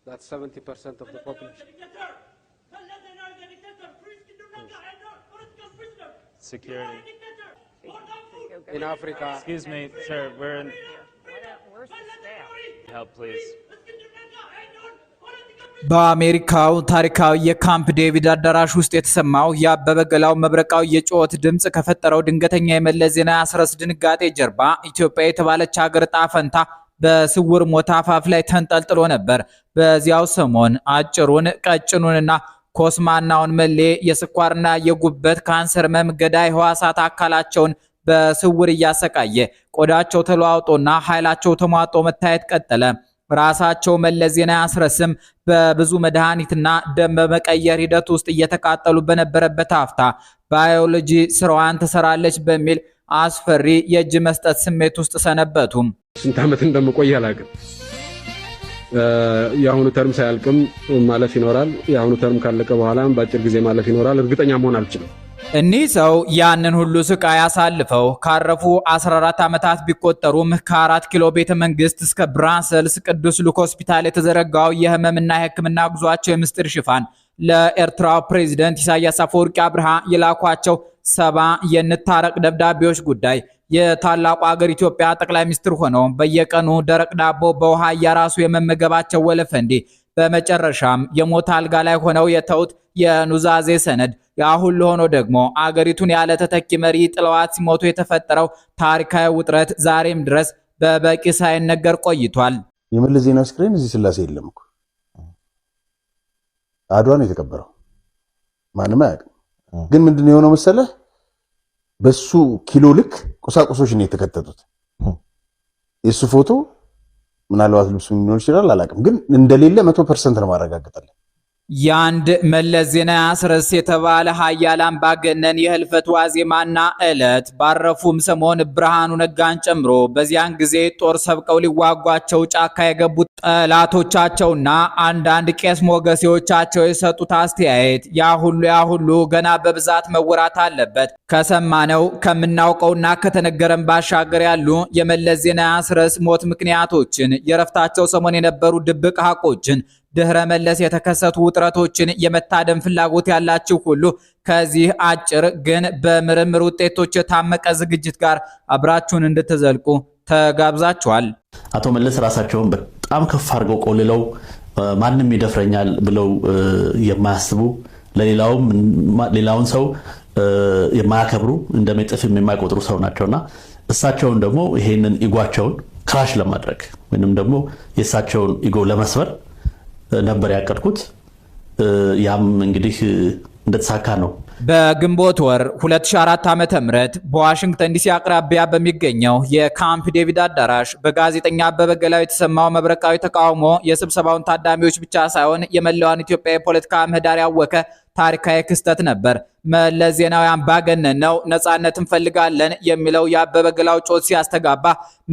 That's 70% of the population. Security. In Africa. Excuse me, sir, we're in... Where's the staff? Help, please. በአሜሪካው ታሪካዊ የካምፕ ዴቪድ አዳራሽ ውስጥ የተሰማው የአበበ ገላው መብረቃዊ የጩኸት ድምጽ ከፈጠረው ድንገተኛ የመለስ ዜናዊ አስረስ ድንጋጤ ጀርባ ኢትዮጵያ የተባለች ሀገር ዕጣ ፈንታ በስውር ሞት አፋፍ ላይ ተንጠልጥሎ ነበር። በዚያው ሰሞን አጭሩን ቀጭኑንና ኮስማናውን መሌ የስኳርና የጉበት ካንሰር መምገዳይ ህዋሳት አካላቸውን በስውር እያሰቃየ ቆዳቸው ተለዋውጦና ኃይላቸው ተሟጦ መታየት ቀጠለ። ራሳቸው መለስ ዜናዊ አስረስም በብዙ መድኃኒትና ደም በመቀየር ሂደት ውስጥ እየተቃጠሉ በነበረበት አፍታ ባዮሎጂ ስራዋን ትሰራለች በሚል አስፈሪ የእጅ መስጠት ስሜት ውስጥ ሰነበቱ። ስንት ዓመት እንደምቆይ አላውቅም። የአሁኑ ተርም ሳያልቅም ማለፍ ይኖራል። የአሁኑ ተርም ካለቀ በኋላም በአጭር ጊዜ ማለፍ ይኖራል። እርግጠኛ መሆን አልችልም። እኒህ ሰው ያንን ሁሉ ስቃይ አሳልፈው ካረፉ 14 ዓመታት ቢቆጠሩም ከ4 ኪሎ ቤተ መንግስት እስከ ብራሰልስ ቅዱስ ሉክ ሆስፒታል የተዘረጋው የህመምና የህክምና ጉዟቸው የምስጢር ሽፋን ለኤርትራው ፕሬዝዳንት ኢሳያስ አፈወርቂ አብርሃ የላኳቸው 70 የንታረቅ ደብዳቤዎች ጉዳይ የታላቁ ሀገር ኢትዮጵያ ጠቅላይ ሚኒስትር ሆነው በየቀኑ ደረቅ ዳቦ በውሃ እያራሱ የመመገባቸው ወለፈንዲ በመጨረሻም የሞት አልጋ ላይ ሆነው የተውት የኑዛዜ ሰነድ ያ ሁሉ ሆኖ ደግሞ አገሪቱን ያለ ተተኪ መሪ ጥለዋት ሲሞቱ የተፈጠረው ታሪካዊ ውጥረት ዛሬም ድረስ በበቂ ሳይነገር ቆይቷል። የመለስ ዜናዊ አስክሬን እዚህ ስላሴ የለም እኮ አድዋ ነው የተቀበረው። ማንም አያውቅም። ግን ምንድነው የሆነው መሰለህ? በሱ ኪሎ ልክ ቁሳቁሶች ነው የተከተቱት። የሱ ፎቶ ምናልባት ልብሱ ሊኖር ይችላል አላውቅም፣ ግን እንደሌለ 100% ነው ማረጋገጣለሁ። ያንድ መለስ ዜናዊ አስረስ የተባለ ኃያል አምባገነን የህልፈት ዋዜማና ዕለት ባረፉም ሰሞን ብርሃኑ ነጋን ጨምሮ በዚያን ጊዜ ጦር ሰብቀው ሊዋጓቸው ጫካ የገቡት ጠላቶቻቸውና አንዳንድ ቄስ ሞገሴዎቻቸው የሰጡት አስተያየት ያ ሁሉ ገና በብዛት መወራት አለበት። ከሰማነው ከምናውቀውና ከተነገረን ባሻገር ያሉ የመለስ ዜናዊ አስረስ ሞት ምክንያቶችን፣ የረፍታቸው ሰሞን የነበሩ ድብቅ ሐቆችን፣ ድህረ መለስ የተከሰቱ ውጥረቶችን የመታደም ፍላጎት ያላችሁ ሁሉ ከዚህ አጭር ግን በምርምር ውጤቶች የታመቀ ዝግጅት ጋር አብራችሁን እንድትዘልቁ ተጋብዛችኋል። አቶ መለስ ራሳቸውን በጣም ከፍ አድርገው ቆልለው ማንም ይደፍረኛል ብለው የማያስቡ ሌላውን ሰው የማያከብሩ እንደመጥፍም የማይቆጥሩ ሰው ናቸውና እሳቸውን ደግሞ ይሄንን ኢጓቸውን ክራሽ ለማድረግ ወይንም ደግሞ የእሳቸውን ኢጎ ለመስበር ነበር ያቀድኩት። ያም እንግዲህ እንደተሳካ ነው። በግንቦት ወር 2004 ዓመተ ምህረት በዋሽንግተን ዲሲ አቅራቢያ በሚገኘው የካምፕ ዴቪድ አዳራሽ በጋዜጠኛ አበበ ገላው የተሰማው መብረቃዊ ተቃውሞ የስብሰባውን ታዳሚዎች ብቻ ሳይሆን የመላውን ኢትዮጵያ የፖለቲካ ምህዳር ያወከ ታሪካዊ ክስተት ነበር። መለስ ዜናዊ አምባገነን ነው፣ ነፃነት እንፈልጋለን የሚለው የአበበ ገላው ጮት ሲያስተጋባ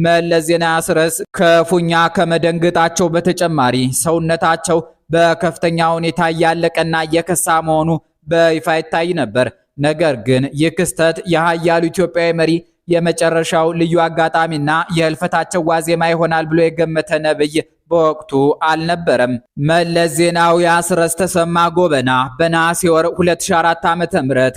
መለስ ዜናዊ አስረስ ክፉኛ ከመደንገጣቸው በተጨማሪ ሰውነታቸው በከፍተኛ ሁኔታ እያለቀና እየከሳ መሆኑ በይፋ ይታይ ነበር። ነገር ግን ይህ ክስተት የኃያሉ ኢትዮጵያዊ መሪ የመጨረሻው ልዩ አጋጣሚና የህልፈታቸው ዋዜማ ይሆናል ብሎ የገመተ ነብይ በወቅቱ አልነበረም። መለስ ዜናዊ አስረስ ተሰማ ጎበና በነሐሴ ወር 2004 ዓ.ም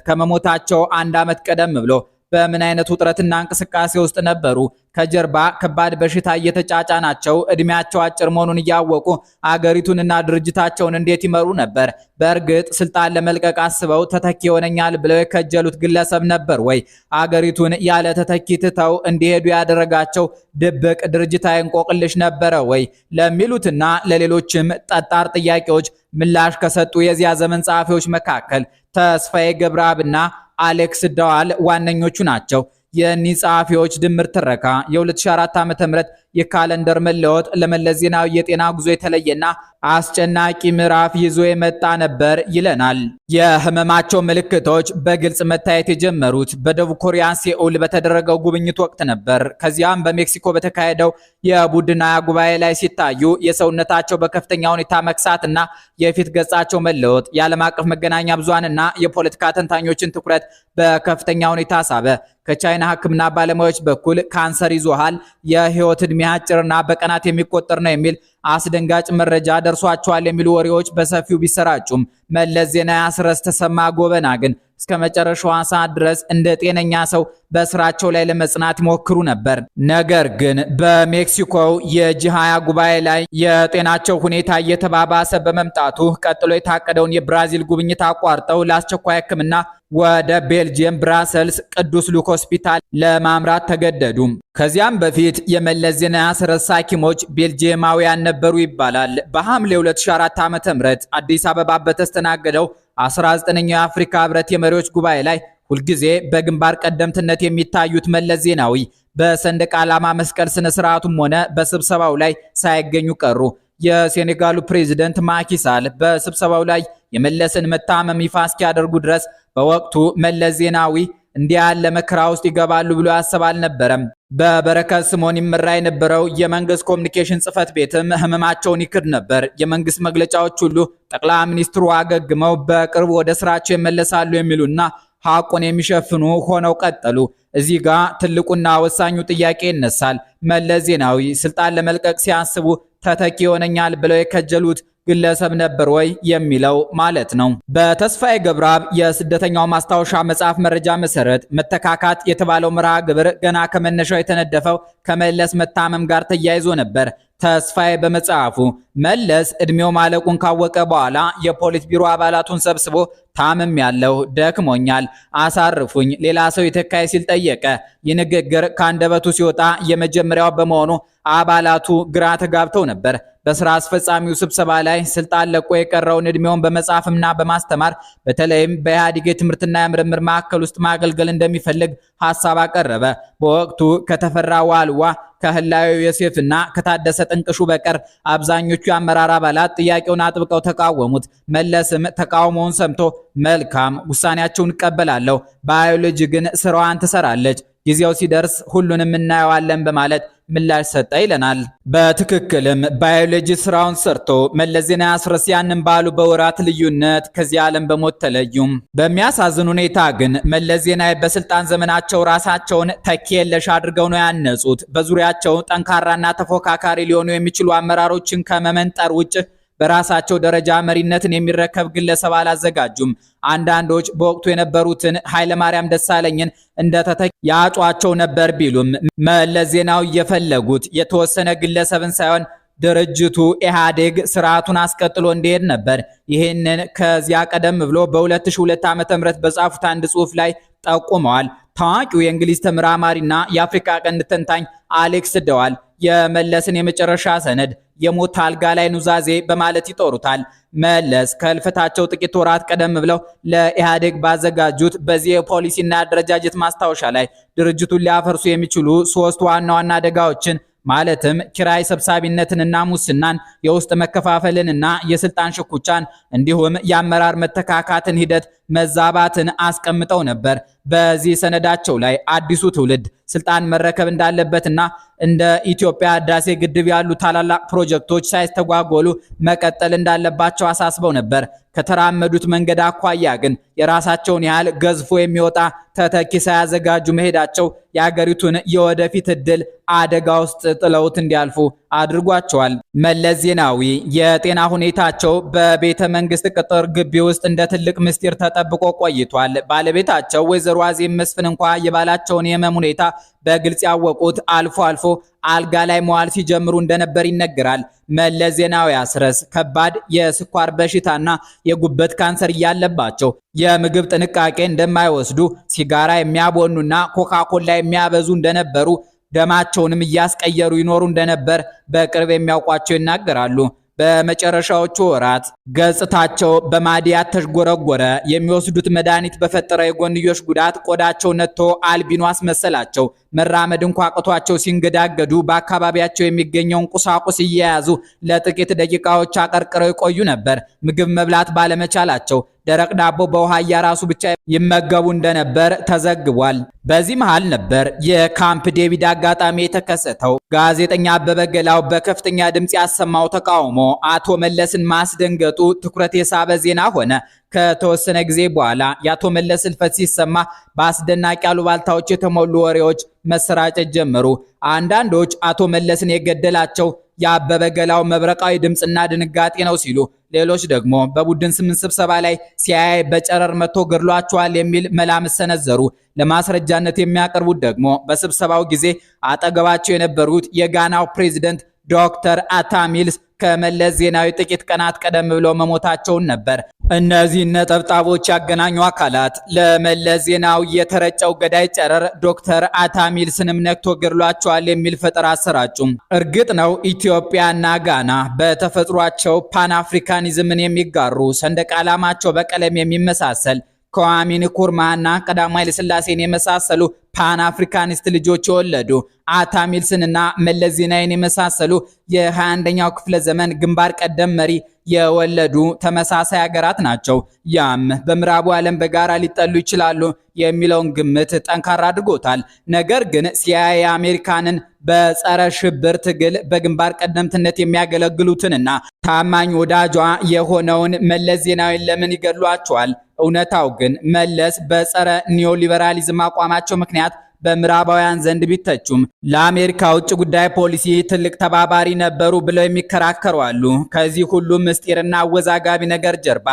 ከመሞታቸው አንድ ዓመት ቀደም ብሎ በምን አይነት ውጥረትና እንቅስቃሴ ውስጥ ነበሩ? ከጀርባ ከባድ በሽታ እየተጫጫናቸው እድሜያቸው አጭር መሆኑን እያወቁ አገሪቱንና ድርጅታቸውን እንዴት ይመሩ ነበር? በእርግጥ ስልጣን ለመልቀቅ አስበው ተተኪ ይሆነኛል ብለው የከጀሉት ግለሰብ ነበር ወይ? አገሪቱን ያለ ተተኪ ትተው እንዲሄዱ ያደረጋቸው ድብቅ ድርጅታዊ እንቆቅልሽ ነበረ ወይ? ለሚሉትና ለሌሎችም ጠጣር ጥያቄዎች ምላሽ ከሰጡ የዚያ ዘመን ጸሐፊዎች መካከል ተስፋዬ ገብረአብና አሌክስ ዳዋል ዋነኞቹ ናቸው። የእኒህ ጸሐፊዎች ድምር ትረካ የ2004 ዓ.ም የካለንደር መለወጥ ለመለስ ዜናዊ የጤና ጉዞ የተለየና አስጨናቂ ምዕራፍ ይዞ የመጣ ነበር ይለናል። የህመማቸው ምልክቶች በግልጽ መታየት የጀመሩት በደቡብ ኮሪያ ሴኡል በተደረገው ጉብኝት ወቅት ነበር። ከዚያም በሜክሲኮ በተካሄደው የቡድን ሀያ ጉባኤ ላይ ሲታዩ የሰውነታቸው በከፍተኛ ሁኔታ መክሳትና የፊት ገጻቸው መለወጥ የዓለም አቀፍ መገናኛ ብዙሃንና የፖለቲካ ተንታኞችን ትኩረት በከፍተኛ ሁኔታ ሳበ። ከቻይና ሕክምና ባለሙያዎች በኩል ካንሰር ይዞሃል፣ የህይወት ዕድሜ የሚያጭርና በቀናት የሚቆጠር ነው የሚል አስደንጋጭ መረጃ ደርሷቸዋል የሚሉ ወሬዎች በሰፊው ቢሰራጩም መለስ ዜናዊ አስረስ ተሰማ ጎበና ግን እስከ መጨረሻው ሰዓት ድረስ እንደ ጤነኛ ሰው በስራቸው ላይ ለመጽናት ይሞክሩ ነበር። ነገር ግን በሜክሲኮው የጂ20 ጉባኤ ላይ የጤናቸው ሁኔታ እየተባባሰ በመምጣቱ ቀጥሎ የታቀደውን የብራዚል ጉብኝት አቋርጠው ለአስቸኳይ ሕክምና ወደ ቤልጂየም ብራሰልስ ቅዱስ ሉክ ሆስፒታል ለማምራት ተገደዱ። ከዚያም በፊት የመለስ ዜናዊ አስረስ ሐኪሞች ቤልጂየማውያን ነበሩ ይባላል። በሐምሌ 2004 ዓ.ም አዲስ አበባ በተስተናገደው 19ኛው የአፍሪካ ህብረት የመሪዎች ጉባኤ ላይ ሁልጊዜ በግንባር ቀደምትነት የሚታዩት መለስ ዜናዊ በሰንደቅ ዓላማ መስቀል ስነ ስርዓቱም ሆነ በስብሰባው ላይ ሳይገኙ ቀሩ። የሴኔጋሉ ፕሬዝዳንት ማኪ ሳል በስብሰባው ላይ የመለስን መታመም ይፋ እስኪያደርጉ ድረስ በወቅቱ መለስ ዜናዊ እንዲያ ያለ መከራ ውስጥ ይገባሉ ብሎ ያሰብ አልነበረም። በበረከት ስምኦን ይመራ የነበረው የመንግስት ኮሚኒኬሽን ጽህፈት ቤትም ህመማቸውን ይክድ ነበር። የመንግስት መግለጫዎች ሁሉ ጠቅላይ ሚኒስትሩ አገግመው በቅርቡ ወደ ስራቸው ይመለሳሉ የሚሉና ሐቁን የሚሸፍኑ ሆነው ቀጠሉ። እዚህ ጋር ትልቁና ወሳኙ ጥያቄ ይነሳል። መለስ ዜናዊ ስልጣን ለመልቀቅ ሲያስቡ ተተኪ ይሆነኛል ብለው የከጀሉት ግለሰብ ነበር ወይ የሚለው ማለት ነው። በተስፋዬ ገብረአብ የስደተኛው ማስታወሻ መጽሐፍ መረጃ መሰረት መተካካት የተባለው መርሃ ግብር ገና ከመነሻው የተነደፈው ከመለስ መታመም ጋር ተያይዞ ነበር። ተስፋዬ በመጽሐፉ መለስ እድሜው ማለቁን ካወቀ በኋላ የፖሊት ቢሮ አባላቱን ሰብስቦ ታምም ያለው ደክሞኛል፣ አሳርፉኝ፣ ሌላ ሰው ይተካይ ሲል ጠየቀ። ይህ ንግግር ከአንደበቱ ሲወጣ የመጀመሪያው በመሆኑ አባላቱ ግራ ተጋብተው ነበር። በስራ አስፈጻሚው ስብሰባ ላይ ስልጣን ለቆ የቀረውን እድሜውን በመጻፍና በማስተማር በተለይም በኢህአዴግ የትምህርትና የምርምር ማዕከል ውስጥ ማገልገል እንደሚፈልግ ሐሳብ አቀረበ። በወቅቱ ከተፈራ ዋልዋ ከህላዊ ዮሴፍና ከታደሰ ጥንቅሹ በቀር አብዛኞቹ የአመራር አባላት ጥያቄውን አጥብቀው ተቃወሙት። መለስም ተቃውሞውን ሰምቶ መልካም ውሳኔያቸውን እቀበላለሁ፣ ባዮሎጂ ግን ስራዋን ትሰራለች፣ ጊዜው ሲደርስ ሁሉንም እናየዋለን በማለት ምላሽ ሰጠ ይለናል። በትክክልም ባዮሎጂ ስራውን ሰርቶ መለስ ዜናዊ አስረስ ያንን ባሉ በወራት ልዩነት ከዚህ ዓለም በሞት ተለዩም። በሚያሳዝን ሁኔታ ግን መለስ ዜናዊ በስልጣን ዘመናቸው ራሳቸውን ተኪ የለሽ አድርገው ነው ያነጹት። በዙሪያቸው ጠንካራና ተፎካካሪ ሊሆኑ የሚችሉ አመራሮችን ከመመንጠር ውጭ በራሳቸው ደረጃ መሪነትን የሚረከብ ግለሰብ አላዘጋጁም። አንዳንዶች በወቅቱ የነበሩትን ኃይለማርያም ደሳለኝን እንደ ተተኪ ያጯቸው ነበር ቢሉም መለስ ዜናዊ የፈለጉት የተወሰነ ግለሰብን ሳይሆን ድርጅቱ ኢህአዴግ ስርዓቱን አስቀጥሎ እንዲሄድ ነበር። ይህንን ከዚያ ቀደም ብሎ በ2002 ዓ.ም በጻፉት አንድ ጽሑፍ ላይ ጠቁመዋል። ታዋቂው የእንግሊዝ ተመራማሪና የአፍሪካ ቀንድ ተንታኝ አሌክስ ደዋል የመለስን የመጨረሻ ሰነድ የሞት አልጋ ላይ ኑዛዜ በማለት ይጠሩታል። መለስ ከህልፈታቸው ጥቂት ወራት ቀደም ብለው ለኢህአዴግ ባዘጋጁት በዚህ የፖሊሲና አደረጃጀት ማስታወሻ ላይ ድርጅቱን ሊያፈርሱ የሚችሉ 3 ዋና ዋና አደጋዎችን ማለትም ኪራይ ሰብሳቢነትንና ሙስናን፣ የውስጥ መከፋፈልንና የስልጣን ሽኩቻን እንዲሁም የአመራር መተካካትን ሂደት መዛባትን አስቀምጠው ነበር። በዚህ ሰነዳቸው ላይ አዲሱ ትውልድ ስልጣን መረከብ እንዳለበትና እንደ ኢትዮጵያ ህዳሴ ግድብ ያሉ ታላላቅ ፕሮጀክቶች ሳይስተጓጎሉ መቀጠል እንዳለባቸው አሳስበው ነበር። ከተራመዱት መንገድ አኳያ ግን የራሳቸውን ያህል ገዝፎ የሚወጣ ተተኪ ሳያዘጋጁ መሄዳቸው የአገሪቱን የወደፊት እድል አደጋ ውስጥ ጥለውት እንዲያልፉ አድርጓቸዋል። መለስ ዜናዊ የጤና ሁኔታቸው በቤተ መንግስት ቅጥር ግቢ ውስጥ እንደ ትልቅ ምስጢር ተጠብቆ ቆይቷል። ባለቤታቸው ወይዘሮ አዜብ መስፍን እንኳ የባላቸውን የህመም ሁኔታ በግልጽ ያወቁት አልፎ አልፎ አልጋ ላይ መዋል ሲጀምሩ እንደነበር ይነገራል። መለስ ዜናዊ አስረስ ከባድ የስኳር በሽታና የጉበት ካንሰር እያለባቸው የምግብ ጥንቃቄ እንደማይወስዱ፣ ሲጋራ የሚያቦኑና ኮካኮላ የሚያበዙ እንደነበሩ፣ ደማቸውንም እያስቀየሩ ይኖሩ እንደነበር በቅርብ የሚያውቋቸው ይናገራሉ። በመጨረሻዎቹ ወራት ገጽታቸው በማዲያት ተሽጎረጎረ። የሚወስዱት መድኃኒት በፈጠረው የጎንዮሽ ጉዳት ቆዳቸው ነጥቶ አልቢኖ አስመሰላቸው። መራመድ እንኳ አቅቷቸው ሲንገዳገዱ በአካባቢያቸው የሚገኘውን ቁሳቁስ እየያዙ ለጥቂት ደቂቃዎች አቀርቅረው ይቆዩ ነበር። ምግብ መብላት ባለመቻላቸው ደረቅ ዳቦ በውሃ እያራሱ ብቻ ይመገቡ እንደነበር ተዘግቧል። በዚህ መሃል ነበር የካምፕ ዴቪድ አጋጣሚ የተከሰተው። ጋዜጠኛ አበበ ገላው በከፍተኛ ድምጽ ያሰማው ተቃውሞ አቶ መለስን ማስደንገጡ ትኩረት የሳበ ዜና ሆነ። ከተወሰነ ጊዜ በኋላ የአቶ መለስ ህልፈት ሲሰማ በአስደናቂ አሉባልታዎች የተሞሉ ወሬዎች መሰራጨት ጀመሩ። አንዳንዶች አቶ መለስን የገደላቸው የአበበ ገላው መብረቃዊ ድምጽና ድንጋጤ ነው ሲሉ፣ ሌሎች ደግሞ በቡድን 8 ስብሰባ ላይ ሲአይኤ በጨረር መጥቶ ገድሏቸዋል የሚል መላምት ሰነዘሩ። ለማስረጃነት የሚያቀርቡት ደግሞ በስብሰባው ጊዜ አጠገባቸው የነበሩት የጋናው ፕሬዝዳንት ዶክተር አታ ሚልስ ከመለስ ዜናዊ ጥቂት ቀናት ቀደም ብለው መሞታቸውን ነበር። እነዚህ ነጠብጣቦች ያገናኙ አካላት ለመለስ ዜናዊ የተረጨው ገዳይ ጨረር ዶክተር አታ ሚልስንም ነክቶ ገድሏቸዋል የሚል ፈጠራ አሰራጩም። እርግጥ ነው ኢትዮጵያና ጋና በተፈጥሯቸው ፓን አፍሪካኒዝምን የሚጋሩ ሰንደቅ ዓላማቸው በቀለም የሚመሳሰል ከዋሚ ንኩርማና ቀዳማዊ ኃይለ ሥላሴን የመሳሰሉ ፓን አፍሪካኒስት ልጆች የወለዱ አታ ሚልስንና መለስ ዜናዊን የመሳሰሉ የ21ኛው ክፍለ ዘመን ግንባር ቀደም መሪ የወለዱ ተመሳሳይ ሀገራት ናቸው። ያም በምዕራቡ ዓለም በጋራ ሊጠሉ ይችላሉ የሚለውን ግምት ጠንካራ አድርጎታል። ነገር ግን ሲአይኤ አሜሪካንን በጸረ ሽብር ትግል በግንባር ቀደምትነት የሚያገለግሉትንና ታማኝ ወዳጇ የሆነውን መለስ ዜናዊን ለምን ይገድሏቸዋል? እውነታው ግን መለስ በጸረ ኒዮሊበራሊዝም አቋማቸው ምክንያት በምዕራባውያን ዘንድ ቢተቹም ለአሜሪካ ውጭ ጉዳይ ፖሊሲ ትልቅ ተባባሪ ነበሩ ብለው የሚከራከሩ አሉ። ከዚህ ሁሉ ምስጢርና አወዛጋቢ ነገር ጀርባ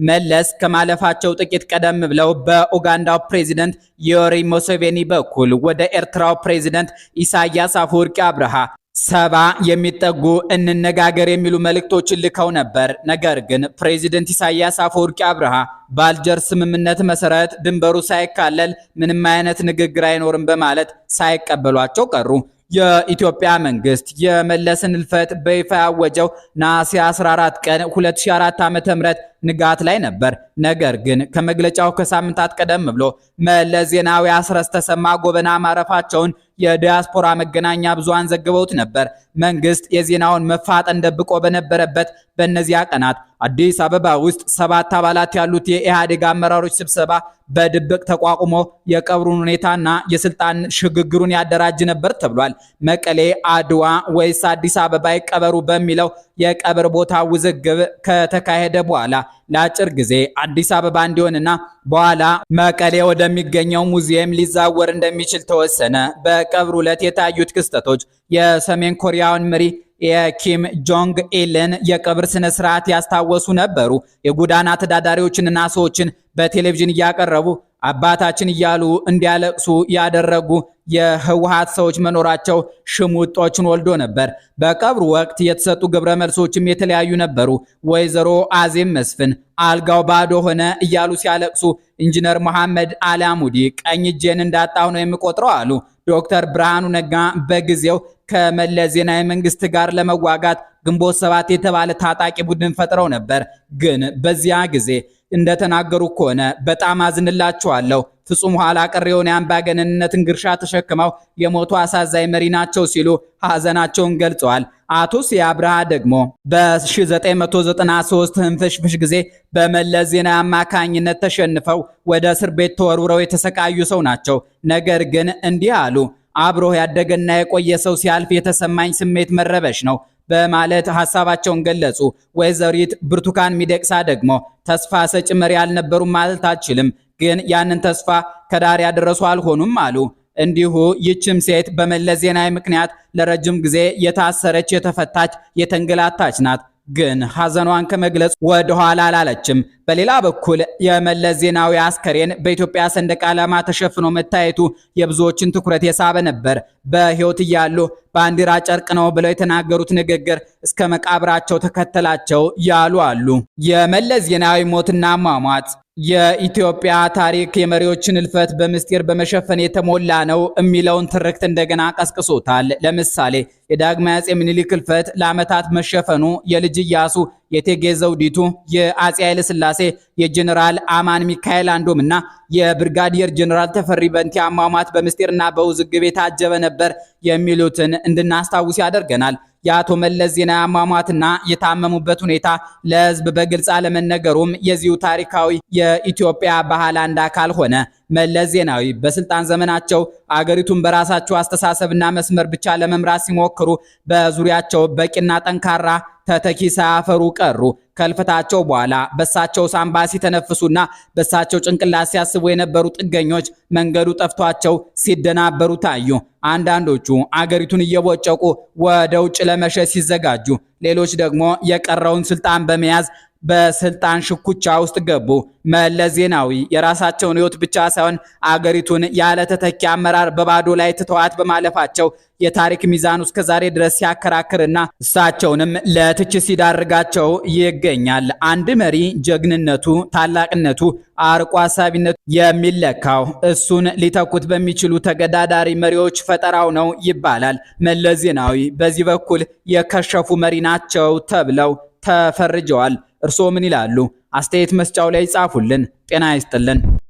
መለስ ከማለፋቸው ጥቂት ቀደም ብለው በኡጋንዳው ፕሬዝዳንት ዮዌሪ ሙሴቬኒ በኩል ወደ ኤርትራው ፕሬዝዳንት ኢሳያስ አፈወርቂ አብርሃ 70 የሚጠጉ እንነጋገር የሚሉ መልእክቶችን ልከው ነበር። ነገር ግን ፕሬዝዳንት ኢሳያስ አፈወርቂ አብርሃ በአልጀርስ ስምምነት መሰረት ድንበሩ ሳይካለል ምንም አይነት ንግግር አይኖርም በማለት ሳይቀበሏቸው ቀሩ። የኢትዮጵያ መንግስት የመለስን ህልፈት በይፋ ያወጀው ነሐሴ 14 ቀን 2004 ዓ.ም ንጋት ላይ ነበር። ነገር ግን ከመግለጫው ከሳምንታት ቀደም ብሎ መለስ ዜናዊ አስረስ ተሰማ ጎበና ማረፋቸውን የዲያስፖራ መገናኛ ብዙሃን ዘግበውት ነበር። መንግስት የዜናውን መፋጠን ደብቆ በነበረበት በእነዚያ ቀናት አዲስ አበባ ውስጥ 7 አባላት ያሉት የኢህአዴግ አመራሮች ስብሰባ በድብቅ ተቋቁሞ የቀብሩን ሁኔታና የስልጣን ሽግግሩን ያደራጅ ነበር ተብሏል። መቀሌ፣ አድዋ ወይስ አዲስ አበባ ይቀበሩ በሚለው የቀብር ቦታ ውዝግብ ከተካሄደ በኋላ ለአጭር ጊዜ አዲስ አበባ እንዲሆንና በኋላ መቀሌ ወደሚገኘው ሙዚየም ሊዛወር እንደሚችል ተወሰነ። በቀብሩ ዕለት የታዩት ክስተቶች የሰሜን ኮሪያውን መሪ የኪም ጆንግ ኢልን የቀብር ስነ ስርዓት ያስታወሱ ነበሩ። የጎዳና ተዳዳሪዎችንና ሰዎችን በቴሌቪዥን እያቀረቡ አባታችን እያሉ እንዲያለቅሱ ያደረጉ የህወሓት ሰዎች መኖራቸው ሽሙጦችን ወልዶ ነበር። በቀብሩ ወቅት የተሰጡ ግብረ መልሶችም የተለያዩ ነበሩ። ወይዘሮ አዜብ መስፍን አልጋው ባዶ ሆነ እያሉ ሲያለቅሱ፣ ኢንጂነር መሐመድ አላሙዲ ቀኝ እጄን እንዳጣው ነው የሚቆጥረው አሉ። ዶክተር ብርሃኑ ነጋ በጊዜው ከመለስ ዜናዊ መንግስት ጋር ለመዋጋት ግንቦት 7 የተባለ ታጣቂ ቡድን ፈጥረው ነበር። ግን በዚያ ጊዜ እንደተናገሩ ከሆነ በጣም አዝንላቸዋለሁ፣ ፍጹም ኋላ ቀር የሆነ አምባገነንነትን ግርሻ ተሸክመው የሞቱ አሳዛኝ መሪ ናቸው ሲሉ ሐዘናቸውን ገልጸዋል። አቶ ሲያብርሃ ደግሞ በ1993 ህንፍሽፍሽ ጊዜ በመለስ ዜናዊ አማካኝነት ተሸንፈው ወደ እስር ቤት ተወርውረው የተሰቃዩ ሰው ናቸው። ነገር ግን እንዲህ አሉ። አብሮ ያደገና የቆየ ሰው ሲያልፍ የተሰማኝ ስሜት መረበሽ ነው በማለት ሐሳባቸውን ገለጹ። ወይዘሪት ብርቱካን ሚደቅሳ ደግሞ ተስፋ ሰጭ መሪ አልነበሩም ማለት አልችልም፣ ግን ያንን ተስፋ ከዳር ያደረሱ አልሆኑም አሉ። እንዲሁ ይህችም ሴት በመለስ ዜናዊ ምክንያት ለረጅም ጊዜ የታሰረች፣ የተፈታች፣ የተንገላታች ናት። ግን ሐዘኗን ከመግለጽ ወደ ኋላ አላለችም። በሌላ በኩል የመለስ ዜናዊ አስከሬን በኢትዮጵያ ሰንደቅ ዓላማ ተሸፍኖ መታየቱ የብዙዎችን ትኩረት የሳበ ነበር። በሕይወት እያሉ ባንዲራ ጨርቅ ነው ብለው የተናገሩት ንግግር እስከ መቃብራቸው ተከተላቸው ያሉ አሉ። የመለስ ዜናዊ ሞትና አሟሟት የኢትዮጵያ ታሪክ የመሪዎችን ህልፈት በምስጢር በመሸፈን የተሞላ ነው የሚለውን ትርክት እንደገና ቀስቅሶታል። ለምሳሌ የዳግማዊ አፄ ምኒልክ ህልፈት ለዓመታት መሸፈኑ የልጅ ኢያሱ፣ የእቴጌ ዘውዲቱ፣ የአፄ ኃይለ ሥላሴ፣ የጀነራል አማን ሚካኤል አንዶምና የብርጋዲየር ጀነራል ተፈሪ በንቲ አሟሟት በምስጢርና በውዝግብ የታጀበ ነበር የሚሉትን እንድናስታውስ ያደርገናል። የአቶ መለስ ዜናዊ አሟሟትና የታመሙበት ሁኔታ ለህዝብ በግልጽ አለመነገሩም የዚሁ ታሪካዊ የኢትዮጵያ ባህል አንድ አካል ሆነ። መለስ ዜናዊ በስልጣን ዘመናቸው አገሪቱን በራሳቸው አስተሳሰብና መስመር ብቻ ለመምራት ሲሞክሩ በዙሪያቸው በቂና ጠንካራ ተተኪ ሳያፈሩ ቀሩ። ከልፈታቸው በኋላ በሳቸው ሳምባ ሲተነፍሱና በሳቸው ጭንቅላት ሲያስቡ የነበሩ ጥገኞች መንገዱ ጠፍቷቸው ሲደናበሩ ታዩ። አንዳንዶቹ አገሪቱን እየቦጨቁ ወደ ውጭ ለመሸሽ ሲዘጋጁ፣ ሌሎች ደግሞ የቀረውን ስልጣን በመያዝ በስልጣን ሽኩቻ ውስጥ ገቡ። መለስ ዜናዊ የራሳቸውን ህይወት ብቻ ሳይሆን አገሪቱን ያለ ተተኪ አመራር በባዶ ላይ ትተዋት በማለፋቸው የታሪክ ሚዛኑ እስከ ዛሬ ድረስ ሲያከራክርና እሳቸውንም ለትችት ሲዳርጋቸው ይገኛል። አንድ መሪ ጀግንነቱ፣ ታላቅነቱ፣ አርቆ አሳቢነቱ የሚለካው እሱን ሊተኩት በሚችሉ ተገዳዳሪ መሪዎች ፈጠራው ነው ይባላል። መለስ ዜናዊ በዚህ በኩል የከሸፉ መሪ ናቸው ተብለው ተፈርጀዋል። እርስዎ ምን ይላሉ? አስተያየት መስጫው ላይ ጻፉልን። ጤና ይስጥልን።